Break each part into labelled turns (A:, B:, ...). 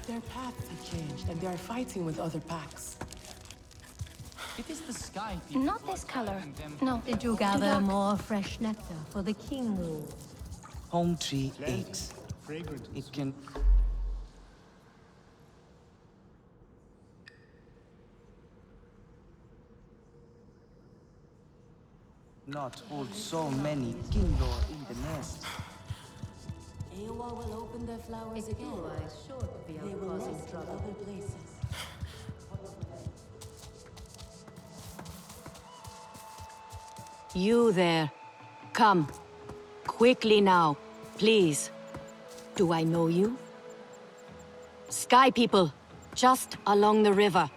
A: Their paths have changed, and they are fighting with other packs.
B: It is the sky people.
C: Not this color. No.
D: Did you gather more fresh nectar for the king?
E: Home tree aches. It can... not hold so many kinglor in the nest.
A: Eywy will open their flowers again. They will nest in other places.
F: You there. Come. Quickly now, please. Do I know you? Sky people, just along the river.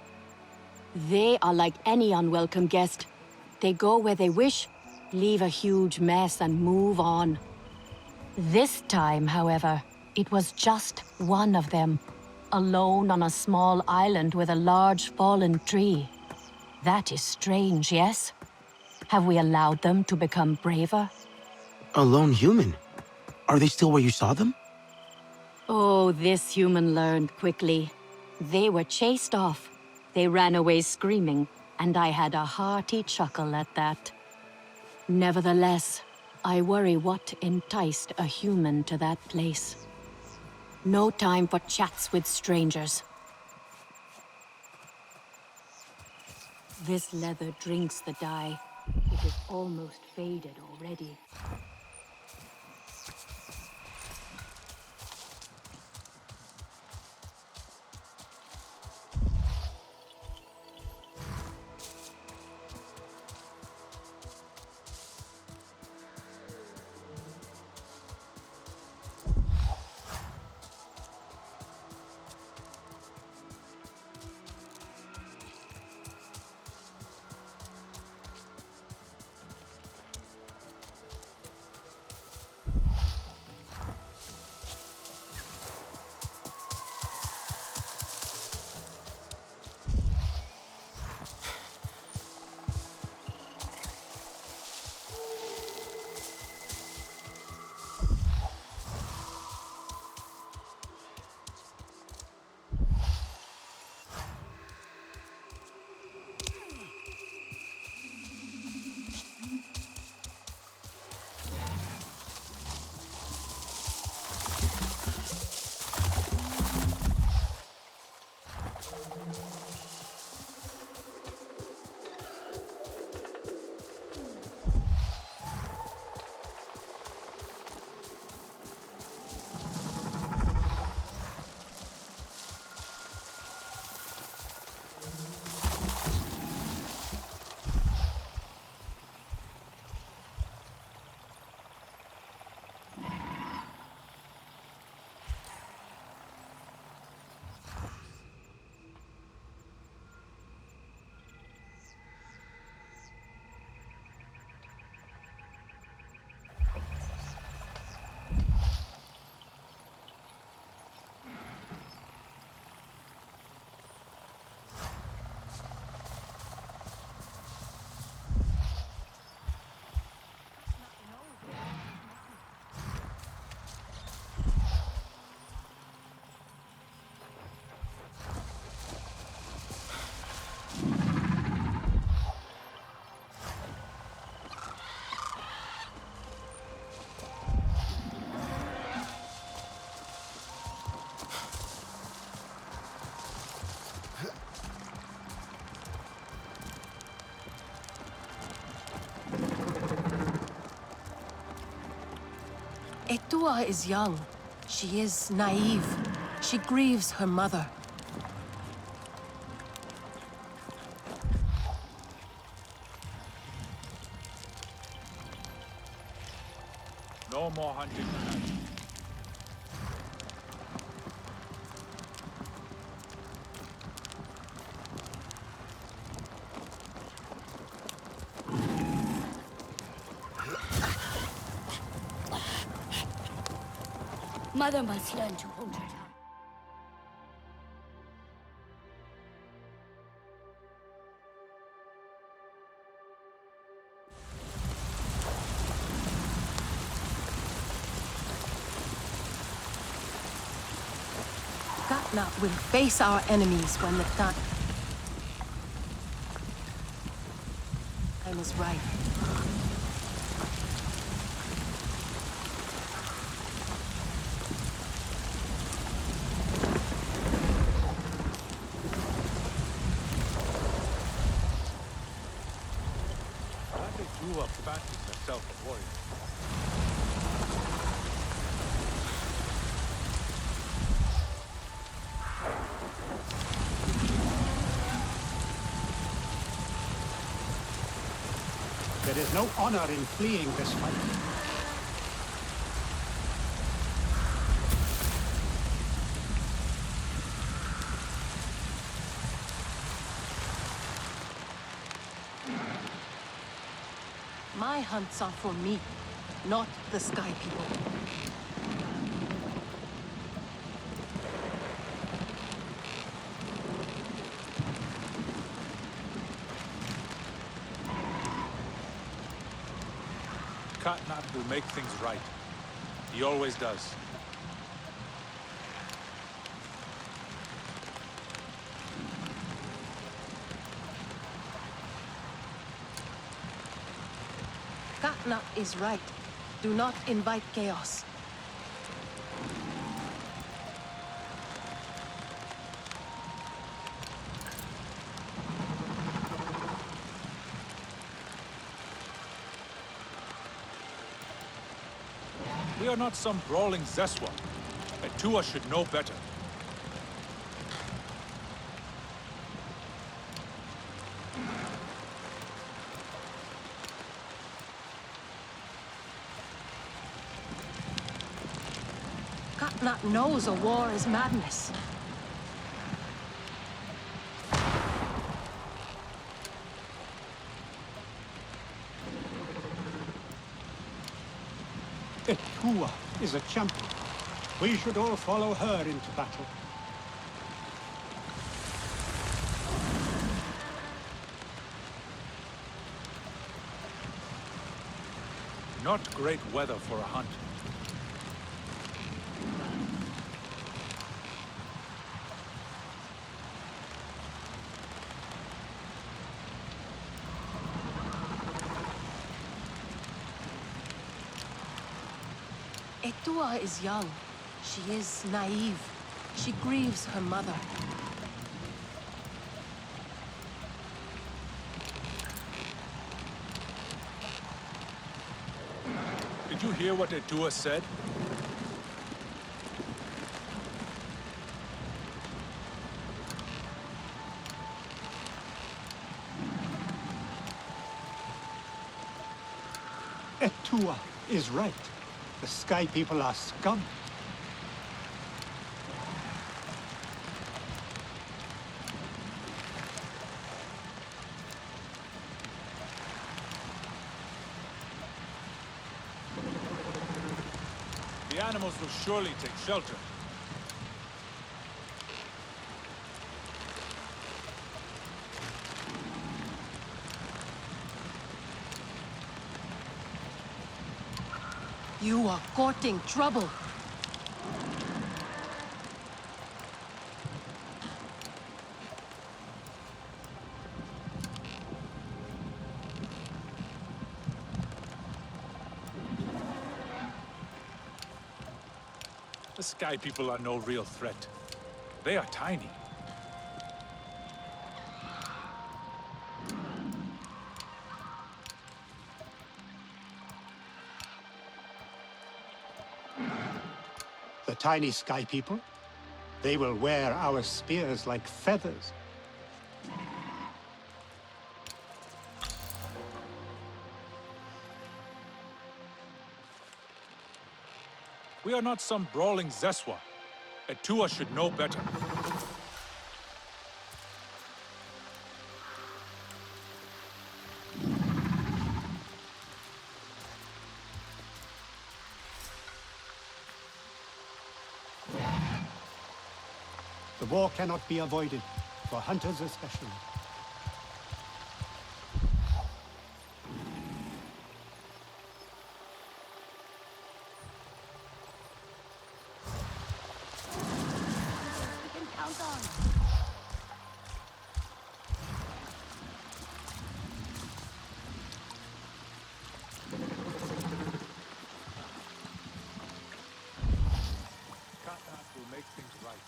F: They are like any unwelcome guest. They go where they wish, leave a huge mess and move on. This time, however, it was just one of them, alone on a small island with a large fallen tree. That is strange, yes? Have we allowed them to become braver?
G: A lone human? Are they still where you saw them?
F: Oh, this human learned quickly. They were chased off. They ran away screaming, and I had a hearty chuckle at that. Nevertheless, I worry what enticed a human to that place. No time for chats with strangers. This leather drinks the dye. It is almost faded already.
H: Etua is young. She is naive. She grieves her mother.
I: No more hunting tonight.
C: Mother must learn to hold her tongue.
H: Katna will face our enemies when the time is right.
I: They grew up fancies herself a warrior.
J: There is no honor in fleeing this fight.
H: My hunts are for me, not the Sky People.
I: Katnap will make things right. He always does.
H: Katna is right. Do not invite chaos.
I: We are not some brawling Zeswa. Etua should know better.
H: Katna knows a war is madness.
J: Etua is a champion. We should all follow her into battle.
I: Not great weather for a hunt.
H: Etua is young. She is naive. She grieves her mother.
I: Did you hear what Etua said?
J: Etua is right. The Sky People are scum.
I: The animals will surely take shelter.
H: You are courting trouble.
I: The Sky People are no real threat. They are tiny.
J: The tiny Sky People? They will wear our spears like feathers.
I: We are not some brawling Zeswa. Etua should know better.
J: The war cannot be avoided, for hunters especially.
I: Katniss will make things right.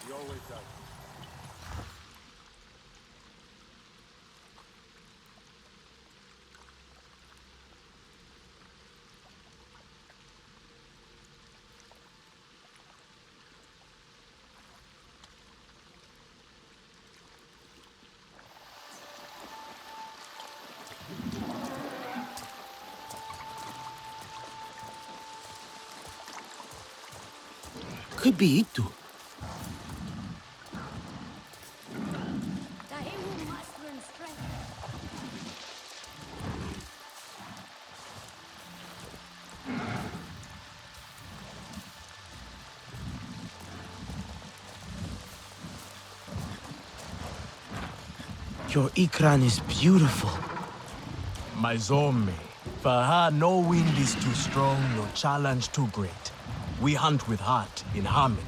I: He always does.
G: Could be Itu. Your Ikran is beautiful.
K: My Zome, for her no wind is too strong, no challenge too great. We hunt with heart, in harmony.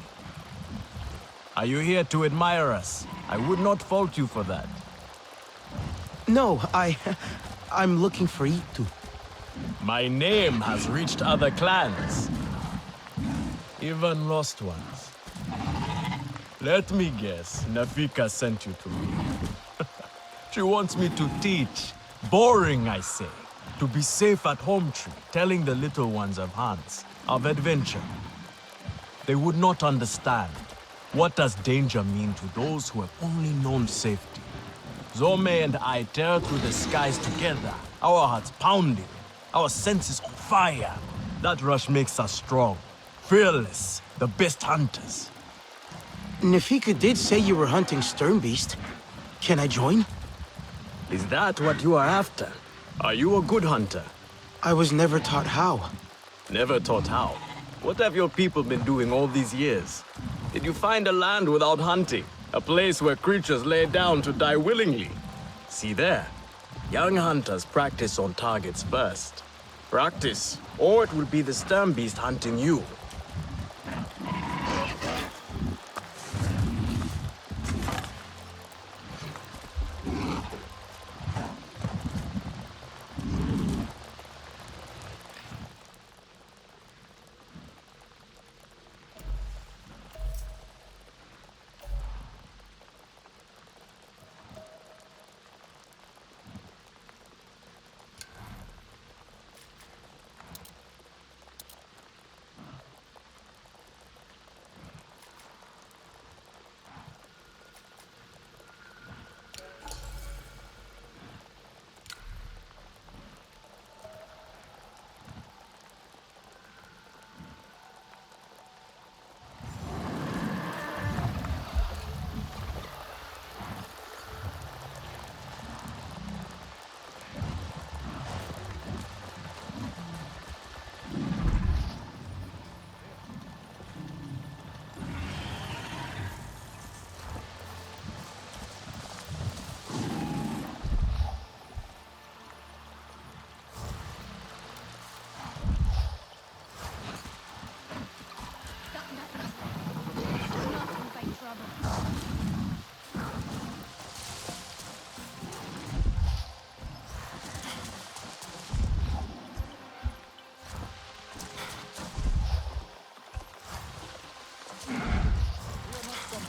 K: Are you here to admire us? I would not fault you for that.
G: No, I'm looking for Itu.
K: My name has reached other clans. Even lost ones. Let me guess, Nafika sent you to me. She wants me to teach. Boring, I say. To be safe at home tree, telling the little ones of Hans, of adventure. They would not understand. What does danger mean to those who have only known safety? Zome and I tear through the skies together, our hearts pounding, our senses on fire. That rush makes us strong, fearless, the best hunters.
G: Nafika did say you were hunting Sternbeast. Can I join?
K: Is that what you are after? Are you a good hunter?
G: I was never taught how.
K: Never taught how? What have your people been doing all these years? Did you find a land without hunting? A place where creatures lay down to die willingly? See there. Young hunters practice on targets first. Practice, or it will be the Sternbeast hunting you.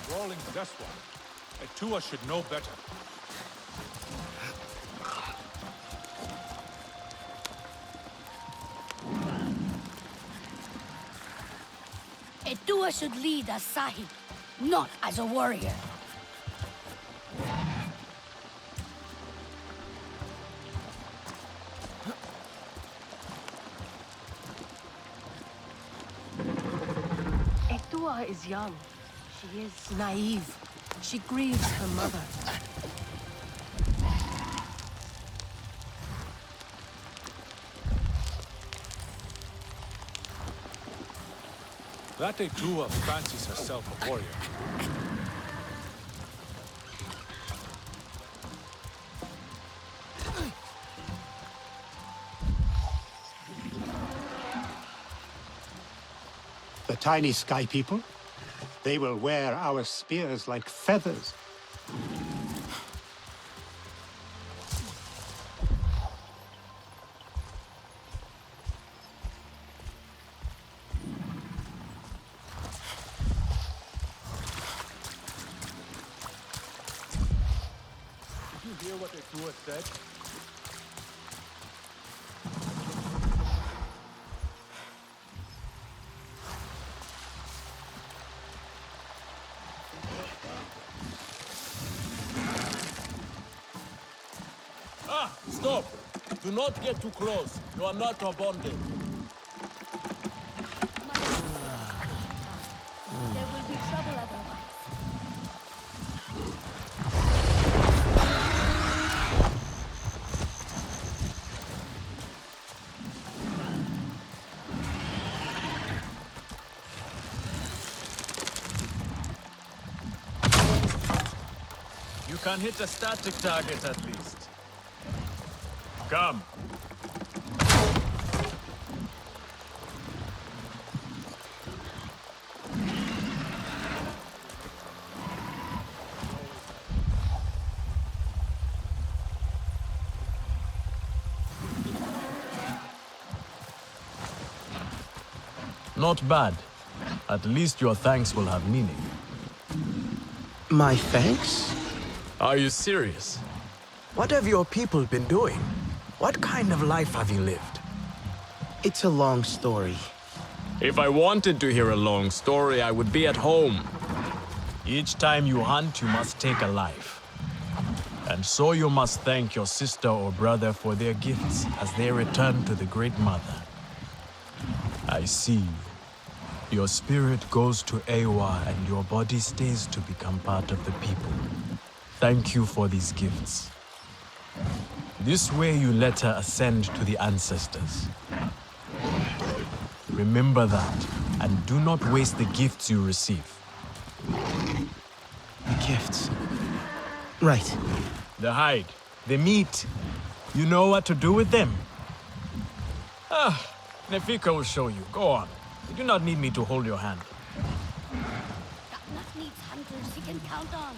I: Brawling Zeswa. Etua should know better.
C: Etua should lead as Sahib, not as a warrior.
H: Etua is young. She is naive. She grieves her mother.
I: That Etua fancies herself a warrior.
J: The tiny sky people, They will wear our spears like feathers.
I: Did you hear what the Druid said?
K: Stop! Do not get too close. You are not bonded.
C: There will be trouble otherwise.
K: You can hit a static target at least. Come. Not bad. At least your thanks will have meaning.
G: My thanks?
K: Are you serious?
G: What have your people been doing? What kind of life have you lived? It's a long story.
K: If I wanted to hear a long story, I would be at home. Each time you hunt, you must take a life. And so you must thank your sister or brother for their gifts as they return to the Great Mother. I see. Your spirit goes to Eywy and your body stays to become part of the people. Thank you for these gifts. This way you let her ascend to the ancestors. Remember that, and do not waste the gifts you receive.
G: The gifts. Right.
K: The hide, the meat. You know what to do with them? Nefika will show you. Go on. You do not need me to hold your hand.
C: Gatnach needs hunters he can count on.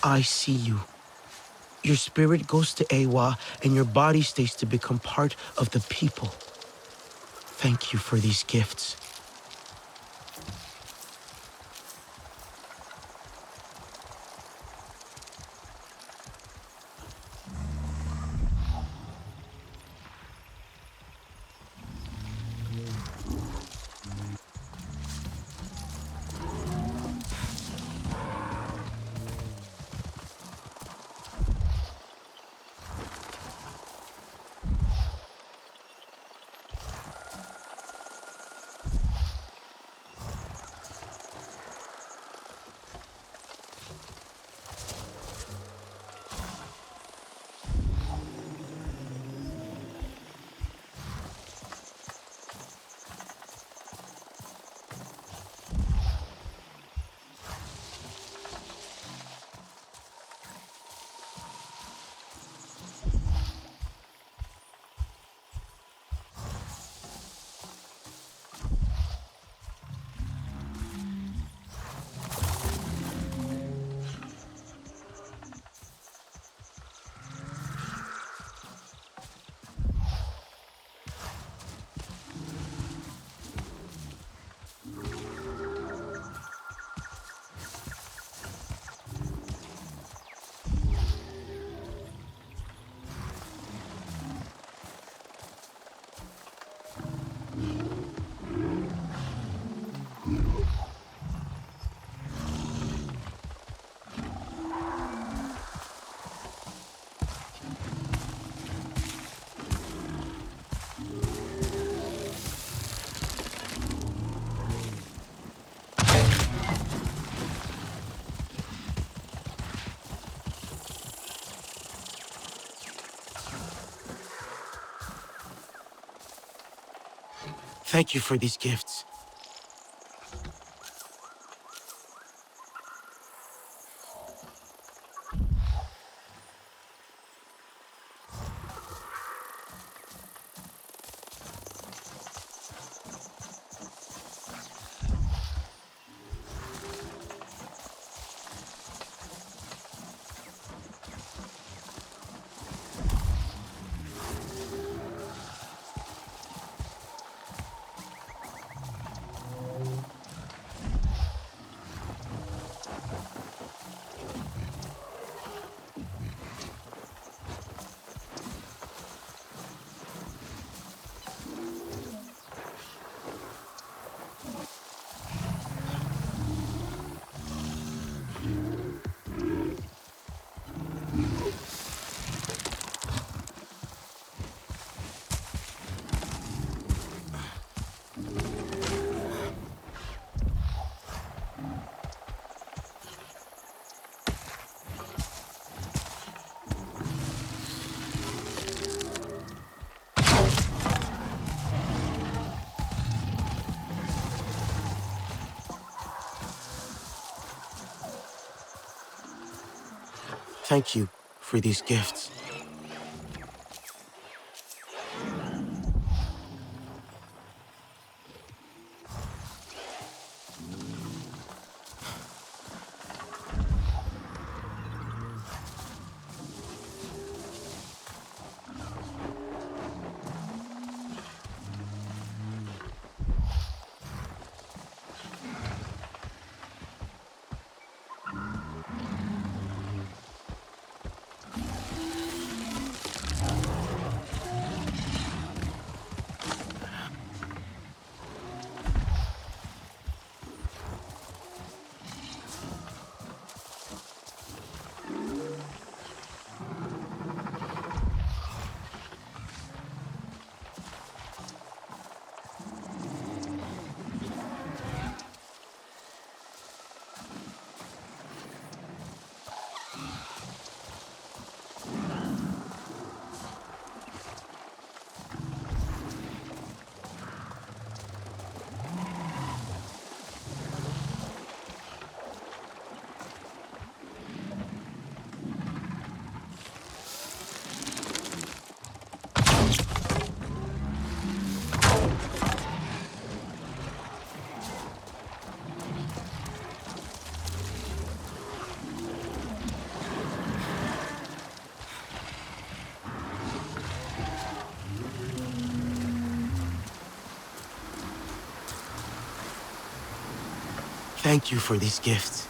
G: I see you. Your spirit goes to Eywy, and your body stays to become part of the people. Thank you for these gifts. Thank you for these gifts. Thank you for these gifts. Thank you for these gifts.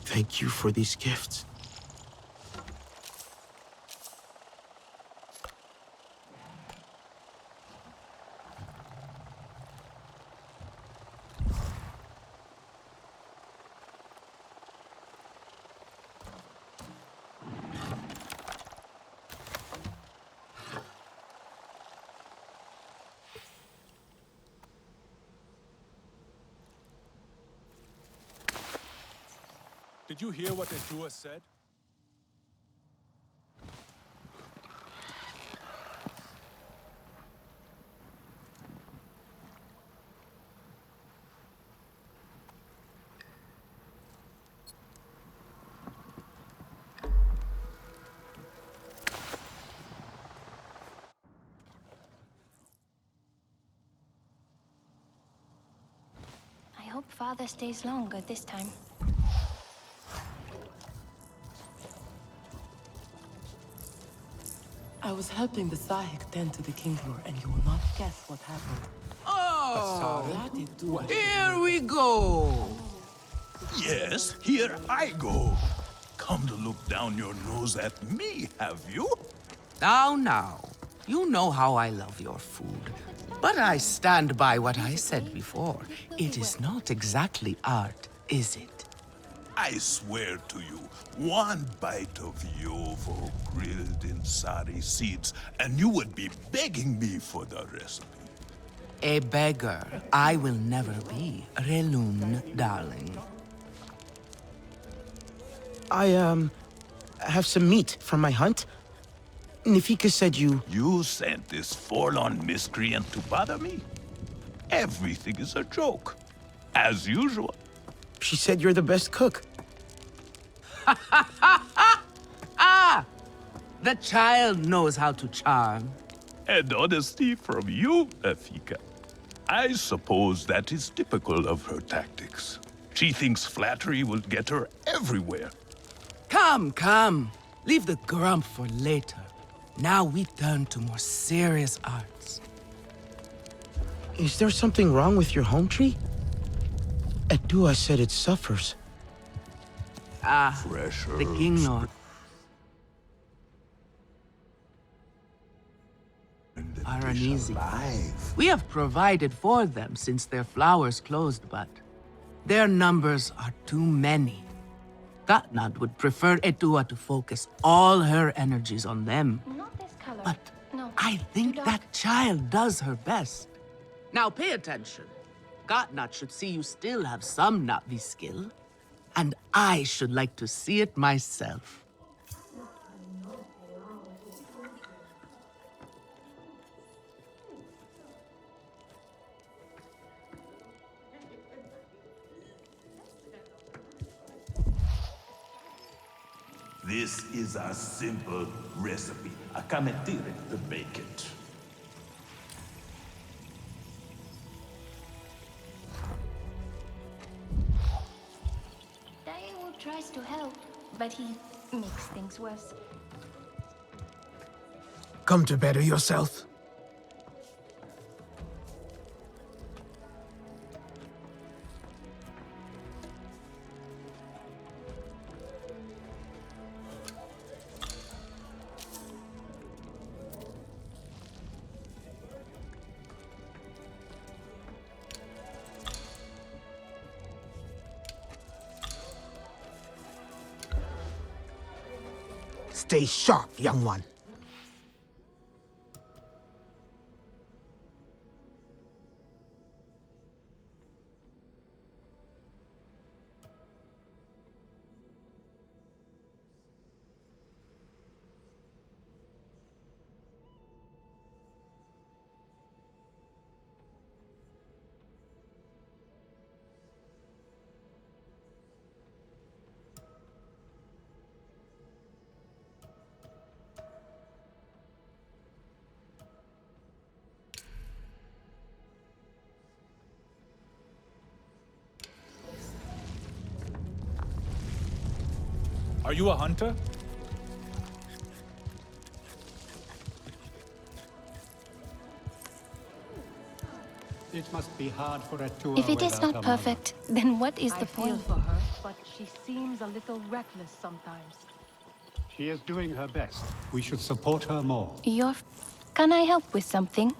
G: Thank you for these gifts.
I: Did you hear what the Jewess said?
C: I hope Father stays longer this time.
H: I was helping the Sahik tend to the King Lord, and you will not guess what happened.
L: Oh, here we go.
M: Yes, here I go. Come to look down your nose at me, have you?
L: Now. You know how I love your food. But I stand by what I said before. It is not exactly art, is it?
M: I swear to you, one bite of yovo grilled in sari seeds, and you would be begging me for the recipe.
L: A beggar I will never be, Relun, darling.
G: I have some meat from my hunt. Nafika said you...
M: You sent this forlorn miscreant to bother me? Everything is a joke, as usual.
G: She said you're the best cook.
L: The child knows how to charm.
M: And honesty from you, Nafika. I suppose that is typical of her tactics. She thinks flattery will get her everywhere.
L: Come. Leave the grump for later. Now we turn to more serious arts.
G: Is there something wrong with your home tree? Edua said it suffers.
M: Fresh
L: The King Lord. Are uneasy. We have provided for them since their flowers closed, but their numbers are too many. Gatnad would prefer Edua to focus all her energies on them.
C: Not this color.
L: But
C: no,
L: I think that child does her best. Now pay attention. Gatnat should see you still have some Na'vi skill. And I should like to see it myself.
M: This is a simple recipe. Akametire to bake it.
C: Daewoo tries to help, but he makes things worse.
G: Come to better yourself. Stay sharp, young one.
I: Are you a hunter?
J: It must be hard for a tour
C: If it is
J: without
C: not
J: a
C: perfect, then what is
H: I
C: the
H: feel
C: point?
H: for her, but she seems a little reckless sometimes.
J: mother. She is doing her best. We should support her more.
C: Can I help with something?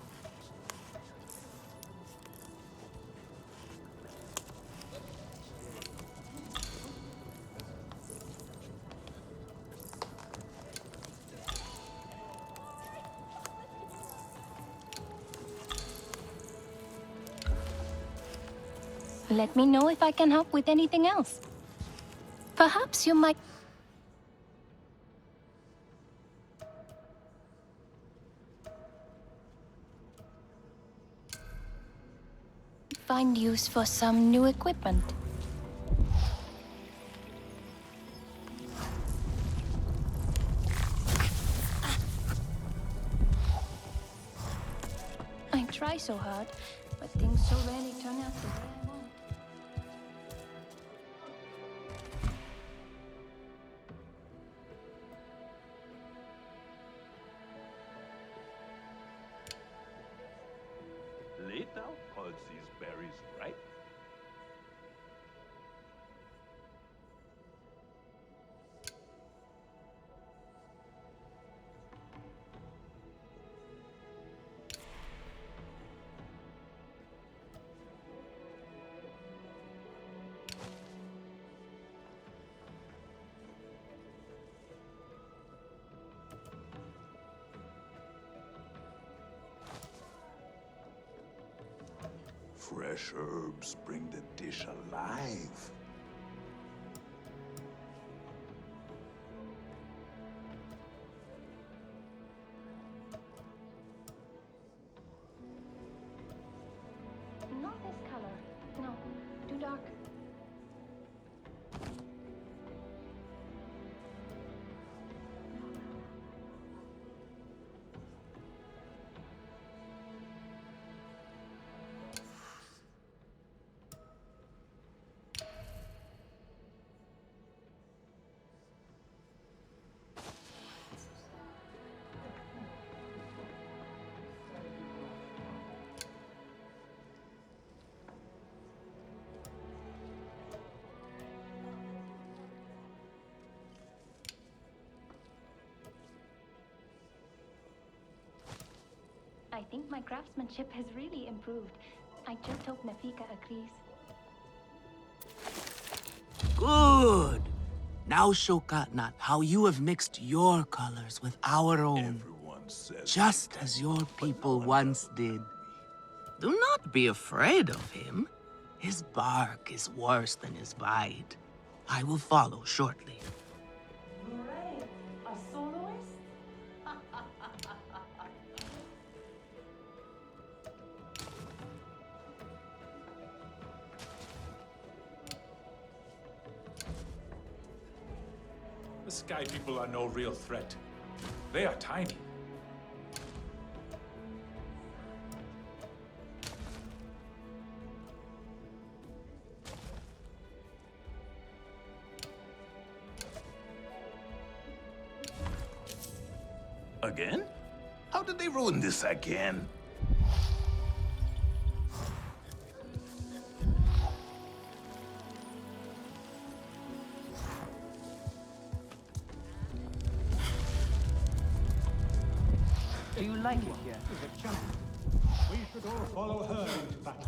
C: Let me know if I can help with anything else. Perhaps you might... find use for some new equipment. I try so hard, but things so rarely turn out the way I want.
M: Late now calls these berries ripe. Fresh herbs bring the dish alive.
C: Not this color. No, too dark. I think my craftsmanship has really improved. I just hope Nafika agrees.
L: Good. Now show Katnat how you have mixed your colors with our own.
M: Everyone says
L: Just as your people once did. Do not be afraid of him. His bark is worse than his bite. I will follow shortly.
A: Great! A soloist?
I: The Sky People are no real threat. They are tiny.
M: Again? How did they ruin this again?
E: Do you like it here?
J: Is a champion. We should all follow her into battle.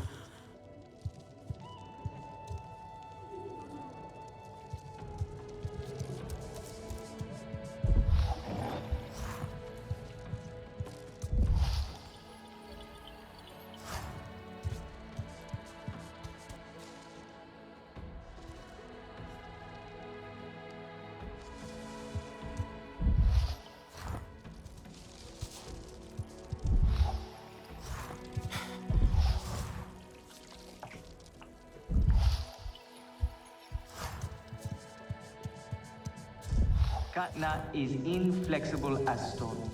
E: Katna is inflexible as stone.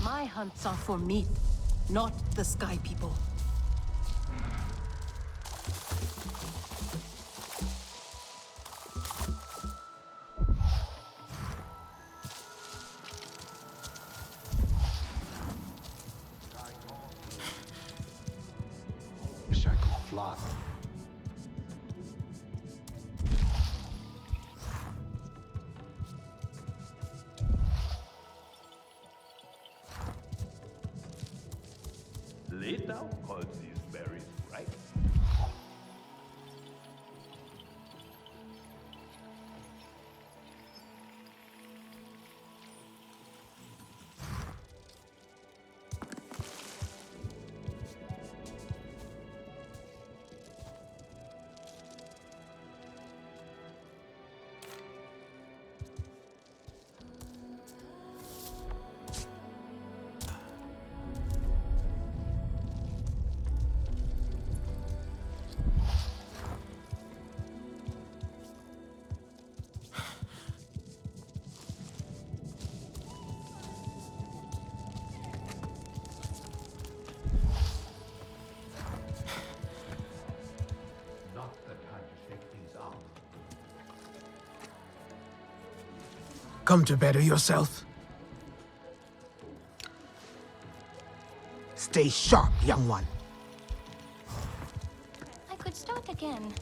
H: My hunts are for meat, not the Sky People.
J: Wish I could fly.
M: Later calls these berries ripe.
G: Come to better yourself. Stay sharp, young one.
C: I could start again.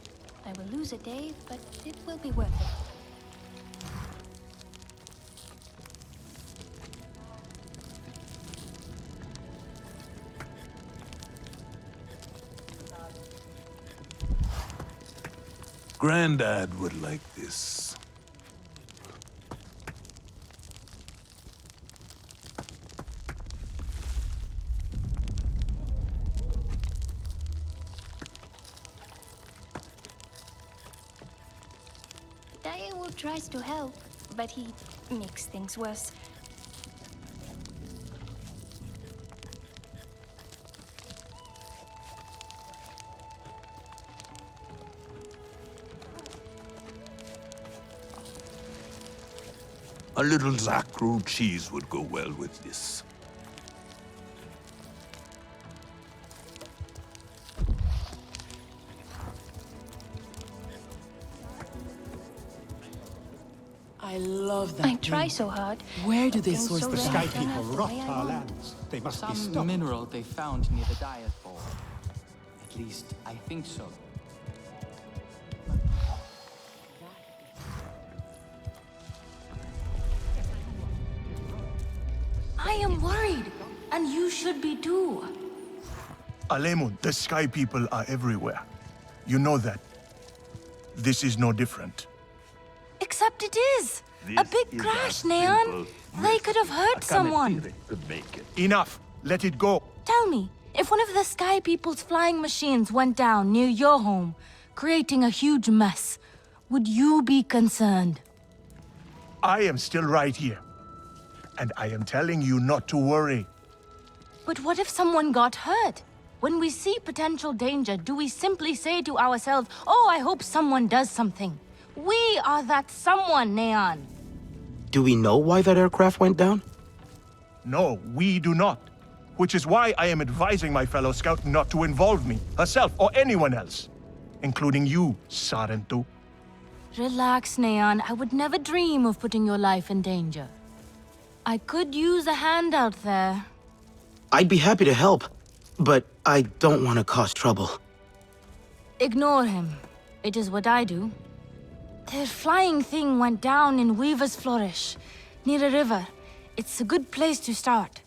C: I will lose a day, but it will be worth it.
M: Granddad would like this.
C: Daewoo tries to help, but he makes things worse.
M: A little Zakru cheese would go well with this.
H: I love that.
C: I try so hard.
H: Where do they
C: Things
H: source
C: so
H: the
C: rare
J: Sky
C: turn
J: People
C: out the
J: rot
C: way I
J: our
C: want.
J: lands. They must be
B: Some
J: stopped.
B: mineral they found near the diet bowl. At least, I think so.
N: I am worried, and you should be too.
O: Alemun, the Sky People are everywhere. You know that. This is no different.
N: Except it is. A big crash, Neon. They could have hurt someone.
O: Enough! Let it go!
N: Tell me, if one of the Sky People's flying machines went down near your home, creating a huge mess, would you be concerned?
O: I am still right here. And I am telling you not to worry.
N: But what if someone got hurt? When we see potential danger, do we simply say to ourselves, oh, I hope someone does something? We are that someone, Neon.
G: Do we know why that aircraft went down?
O: No, we do not. Which is why I am advising my fellow scout not to involve me, herself, or anyone else. Including you, Sarentu.
N: Relax, Neon. I would never dream of putting your life in danger. I could use a hand out there.
G: I'd be happy to help, but I don't want to cause trouble.
N: Ignore him. It is what I do. Their flying thing went down in Weaver's Flourish, near a river. It's a good place to start.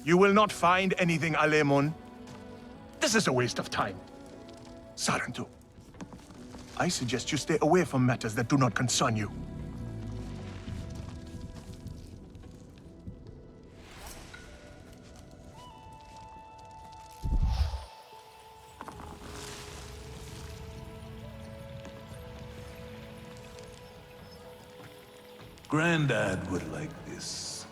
O: You will not find anything, Alemun. This is a waste of time. Sarentu, I suggest you stay away from matters that do not concern you.
M: Granddad would like this.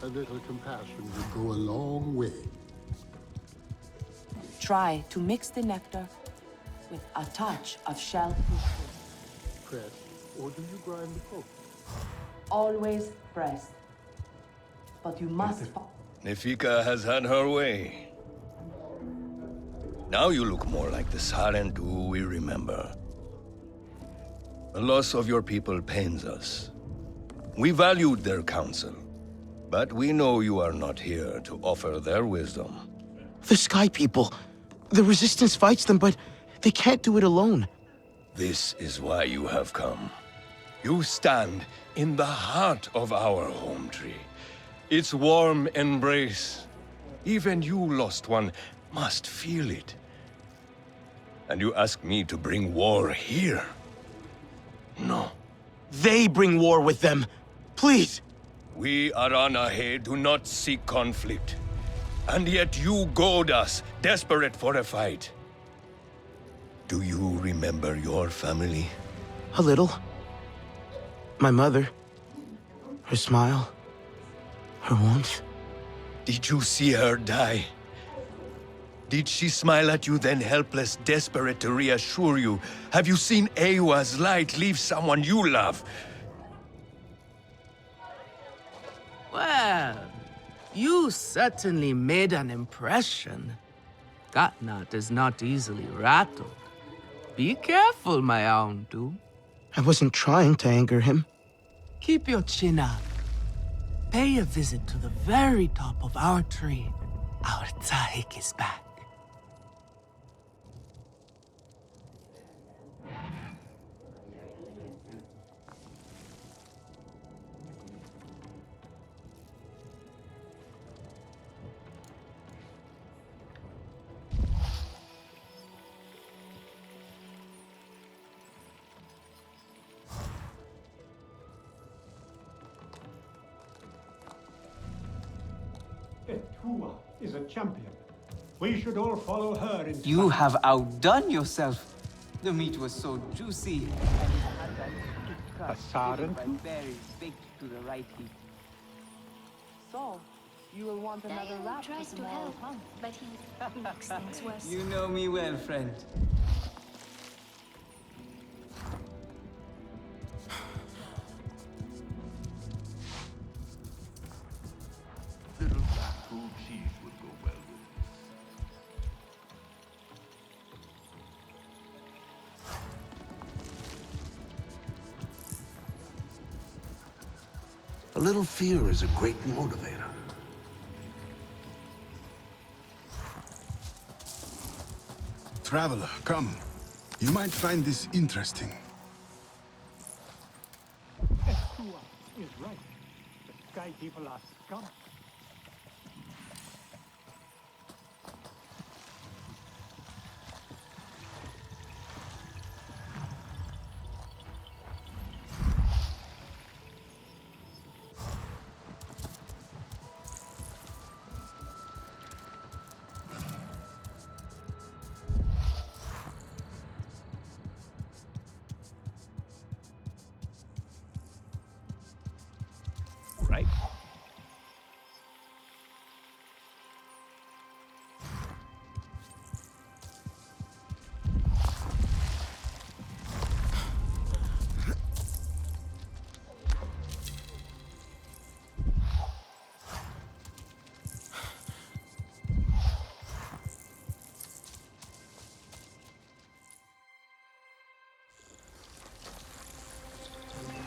P: A little compassion would go a long way.
Q: Try to mix the nectar with a touch of shell.
P: Press, or do you grind the coke?
Q: Always press. But you must...
R: Nefika has had her way. Now you look more like the Sarentu we remember. The loss of your people pains us. We valued their counsel, but we know you are not here to offer their wisdom.
G: The Sky People. The Resistance fights them, but they can't do it alone.
R: This is why you have come. You stand in the heart of our home tree. Its warm embrace. Even you, lost one, must feel it. And you ask me to bring war here? No.
G: They bring war with them. Please.
R: We Aranahe do not seek conflict. And yet you goad us, desperate for a fight. Do you remember your family?
G: A little. My mother. Her smile. Her warmth.
R: Did you see her die? Did she smile at you then, helpless, desperate to reassure you? Have you seen Eywa's light leave someone you love?
L: Well, you certainly made an impression. Gatnat is not easily rattled. Be careful, my Auntu.
G: I wasn't trying to anger him.
L: Keep your chin up. Pay a visit to the very top of our tree. Our Tsahik is back.
J: Etua is a champion. We should all follow her into
B: You have outdone yourself. The meat was so juicy.
J: A Sarentu?
B: Berries baked to the right heat. So, you will want another wrap
C: tries to
B: tomorrow,
C: help,
B: huh?
C: but he makes things worse.
B: You know me well, friend.
M: Little black-gold cheese would go well with
P: A little fear is a great motivator. Traveler, come. You might find this interesting.
J: Etua is right. The Sky People are scum.
M: right?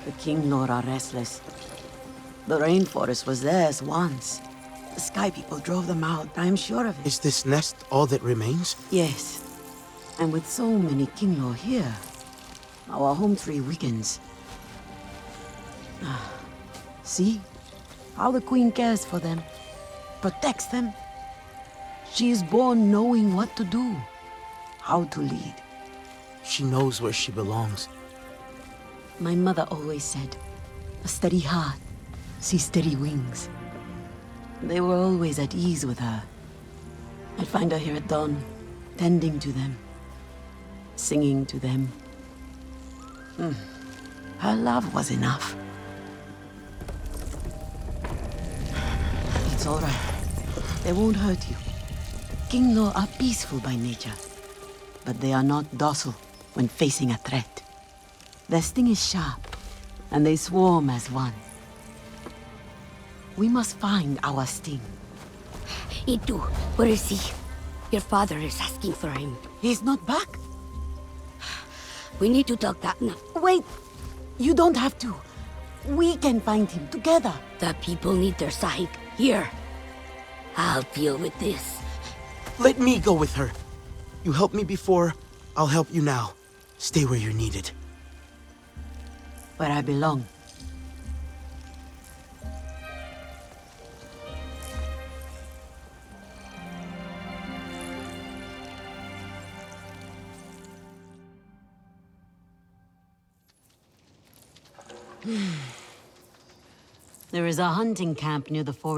S: The King Lord are restless. The rainforest was theirs once. The Sky People drove them out, I'm sure of it.
G: Is this nest all that remains?
S: Yes. And with so many King Lord here, our home tree weakens. See? How the Queen cares for them. Protects them. She is born knowing what to do. How to lead.
G: She knows where she belongs.
S: My mother always said, a steady heart sees steady wings. They were always at ease with her. I'd find her here at dawn, tending to them, singing to them. Her love was enough. It's all right. They won't hurt you. Kinglaw are peaceful by nature, but they are not docile when facing a threat. Their sting is sharp, and they swarm as one. We must find our sting.
T: Itu, where is he? Your father is asking for him.
S: He's not back?
T: We need to talk that now.
S: Wait! You don't have to. We can find him together.
T: The people need their side. Here. I'll deal with this.
G: Let me go with her. You helped me before, I'll help you now. Stay where you're needed.
S: Where I belong. There is a hunting camp near the forest.